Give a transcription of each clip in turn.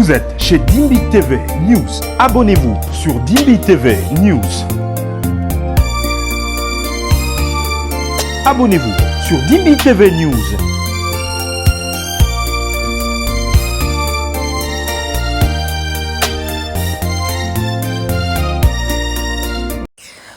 Vous êtes chez Dimbi TV News. Abonnez-vous sur Dimbi TV News. Abonnez-vous sur Dimbi TV News.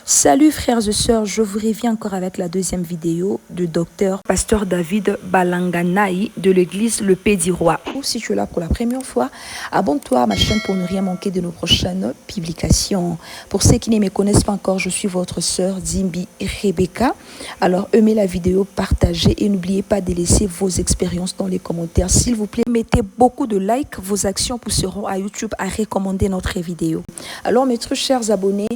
Salut frères et sœurs, je vous reviens encore avec la deuxième vidéo du docteur Pasteur David Balanganayi de l'église Le Pédirois. Si tu es là pour la première fois, abonne-toi à ma chaîne pour ne rien manquer de nos prochaines publications. Pour ceux qui ne me connaissent pas encore, je suis votre sœur Dimbi Rebecca. Alors aimez la vidéo, partagez et n'oubliez pas de laisser vos expériences dans les commentaires. S'il vous plaît, mettez beaucoup de likes, vos actions pousseront à YouTube à recommander notre vidéo. Alors mes très chers abonnés,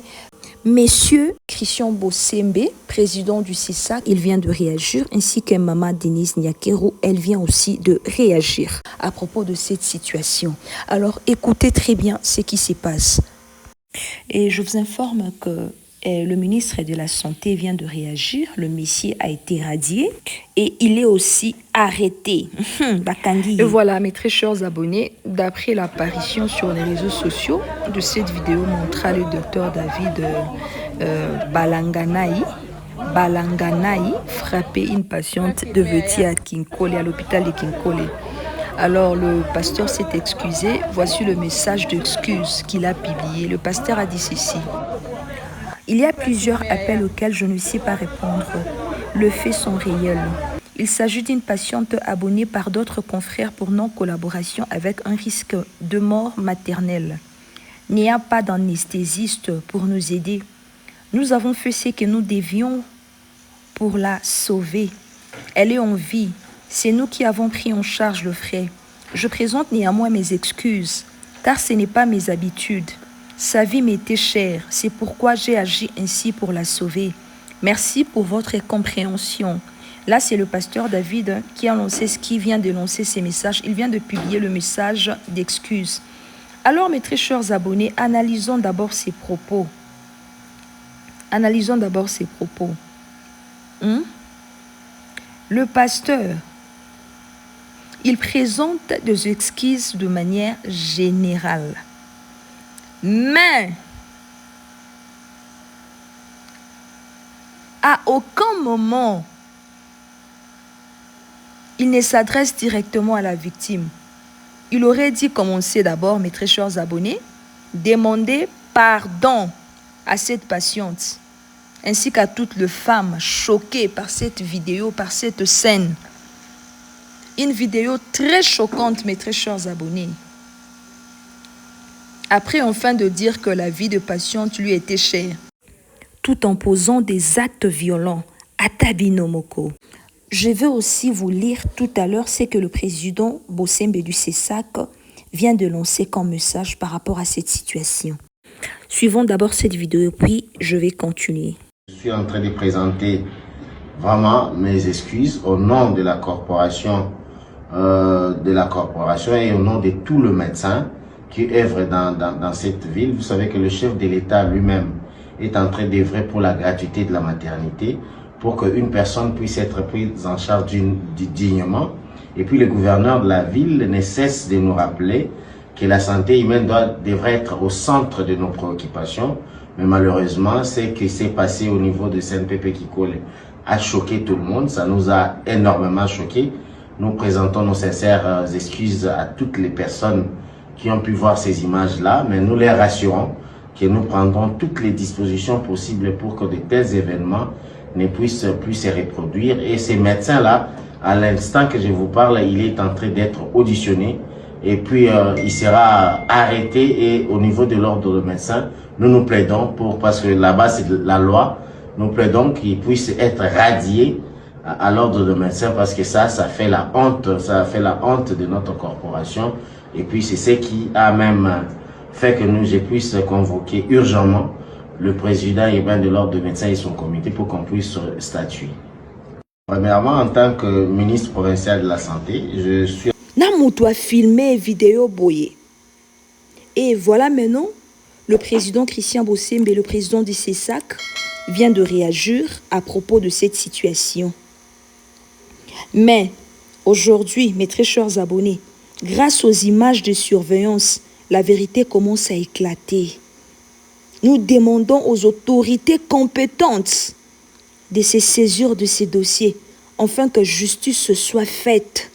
Monsieur Christian Bosembe, président du CISAC, il vient de réagir, ainsi que maman Denise Nyakero, elle vient aussi de réagir à propos de cette situation. Alors écoutez très bien ce qui se passe. Et je vous informe que le ministre de la Santé vient de réagir, le monsieur a été radié et il est aussi arrêté. Et voilà mes très chers abonnés, d'après l'apparition sur les réseaux sociaux de cette vidéo montrant le docteur David Balanganayi frapper une patiente de Veti à Kinkole, à l'hôpital de Kinkole. Alors le pasteur s'est excusé, voici le message d'excuse qu'il a publié. Le pasteur a dit ceci: il y a plusieurs appels auxquels je ne sais pas répondre. Les faits sont réels. Il s'agit d'une patiente abonnée par d'autres confrères pour non-collaboration avec un risque de mort maternelle. Il n'y a pas d'anesthésiste pour nous aider. Nous avons fait ce que nous devions pour la sauver. Elle est en vie. C'est nous qui avons pris en charge le frais. Je présente néanmoins mes excuses, car ce n'est pas mes habitudes. Sa vie m'était chère, c'est pourquoi j'ai agi ainsi pour la sauver. Merci pour votre compréhension. Là, c'est le pasteur David qui a lancé qui vient de lancer ces messages. Il vient de publier le message d'excuse. Alors, mes très chers abonnés, analysons d'abord ses propos. Analysons d'abord ses propos. Le pasteur, il présente des excuses de manière générale. Mais à aucun moment il ne s'adresse directement à la victime. Il aurait dit commencer d'abord, mes très chers abonnés, demander pardon à cette patiente ainsi qu'à toutes les femmes choquées par cette vidéo, par cette scène. Une vidéo très choquante, mes très chers abonnés. Après, enfin, de dire que la vie de patiente lui était chère, tout en posant des actes violents à Tabinomoko. Je vais aussi vous lire tout à l'heure ce que le président Bosembe du CISAC vient de lancer comme message par rapport à cette situation. Suivons d'abord cette vidéo, puis je vais continuer. Je suis en train de présenter vraiment mes excuses au nom de la corporation, et au nom de tout le médecin qui œuvre dans cette ville. Vous savez que le chef de l'État lui-même est en train d'œuvrer pour la gratuité de la maternité, pour qu'une personne puisse être prise en charge dignement. Et puis le gouverneur de la ville ne cesse de nous rappeler que la santé humaine devrait être au centre de nos préoccupations. Mais malheureusement, ce qui s'est passé au niveau de CNPP Kinkole a choqué tout le monde. Ça nous a énormément choqué. Nous présentons nos sincères excuses à toutes les personnes qui ont pu voir ces images-là, mais nous les rassurons que nous prendrons toutes les dispositions possibles pour que de tels événements ne puissent plus se reproduire. Et ces médecins-là, à l'instant que je vous parle, il est en train d'être auditionné et puis il sera arrêté. Et au niveau de l'ordre de médecins, nous plaidons parce que là-bas c'est la loi, nous plaidons qu'il puisse être radié à l'ordre de médecins, parce que ça fait la honte, de notre corporation. Et puis c'est ce qui a même fait que je puisse convoquer urgemment le président urbain de l'ordre de médecins et son comité pour qu'on puisse statuer. Premièrement, en tant que ministre provincial de la Santé, je suis... Namuto a filmé vidéo boyé. Et voilà maintenant, le président Christian Bosembe, le président du CISAC, vient de réagir à propos de cette situation. Mais aujourd'hui, mes très chers abonnés, Grâce aux images de surveillance, la vérité commence à éclater. Nous demandons aux autorités compétentes de se saisir de ces dossiers afin que justice se soit faite.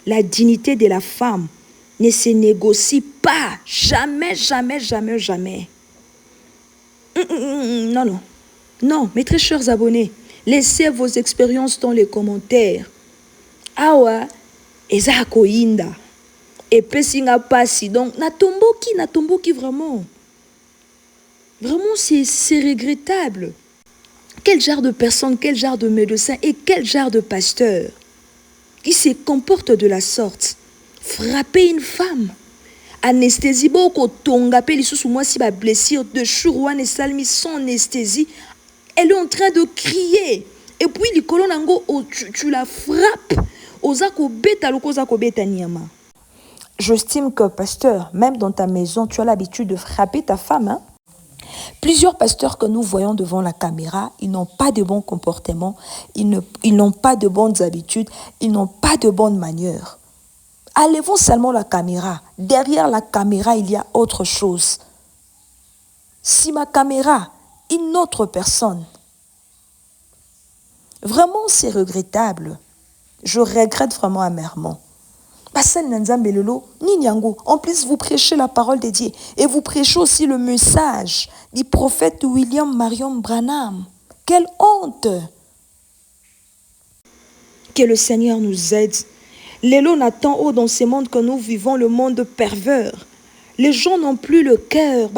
La dignité de la femme ne se négocie pas. Jamais, jamais, jamais, jamais. Non, non. Non, mes très chers abonnés, laissez vos expériences dans les commentaires. Awa, eza koinda. Et pesinga pasi. Donc, natomboki vraiment. Vraiment, c'est regrettable. Quel genre de personne, quel genre de médecin et quel genre de pasteur qui se comporte de la sorte? Frapper une femme. Anesthésie, beaucoup tonga, sous moi si ma blessure de chourouane et salmi sans anesthésie. Elle est en train de crier. Et puis, les colonnes, tu la frappes. J'estime que, pasteur, même dans ta maison, tu as l'habitude de frapper ta femme. Hein? Plusieurs pasteurs que nous voyons devant la caméra, ils n'ont pas de bons comportements, ils n'ont pas de bonnes habitudes, ils n'ont pas de bonnes manières. Enlevons seulement la caméra. Derrière la caméra, il y a autre chose. Si ma caméra, une autre personne. Vraiment, c'est regrettable. Je regrette vraiment amèrement. En plus, vous prêchez la parole de Dieu. Et vous prêchez aussi le message du prophète William Marion Branham. Quelle honte! Que le Seigneur nous aide. L'élo n'attend haut dans ce monde que nous vivons, le monde pervers. Les gens n'ont plus le cœur.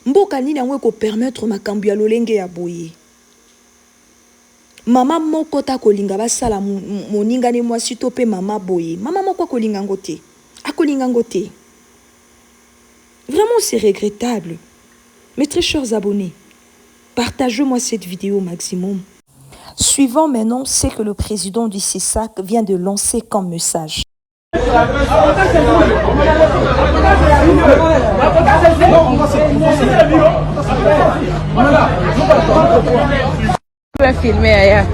Mboka nini yango ko permettre makambo ya lolenge ya boye. Mama moko ta kolinga basala moninga ne mwasi to pe mama boye. Mama moko kolinga ngote. Akolinga ngote. Vraiment c'est regrettable. Mes très chers abonnés, partagez-moi cette vidéo au maximum. Suivant maintenant ce que le président du CESAC vient de lancer comme message. Tu vas filmer ailleurs.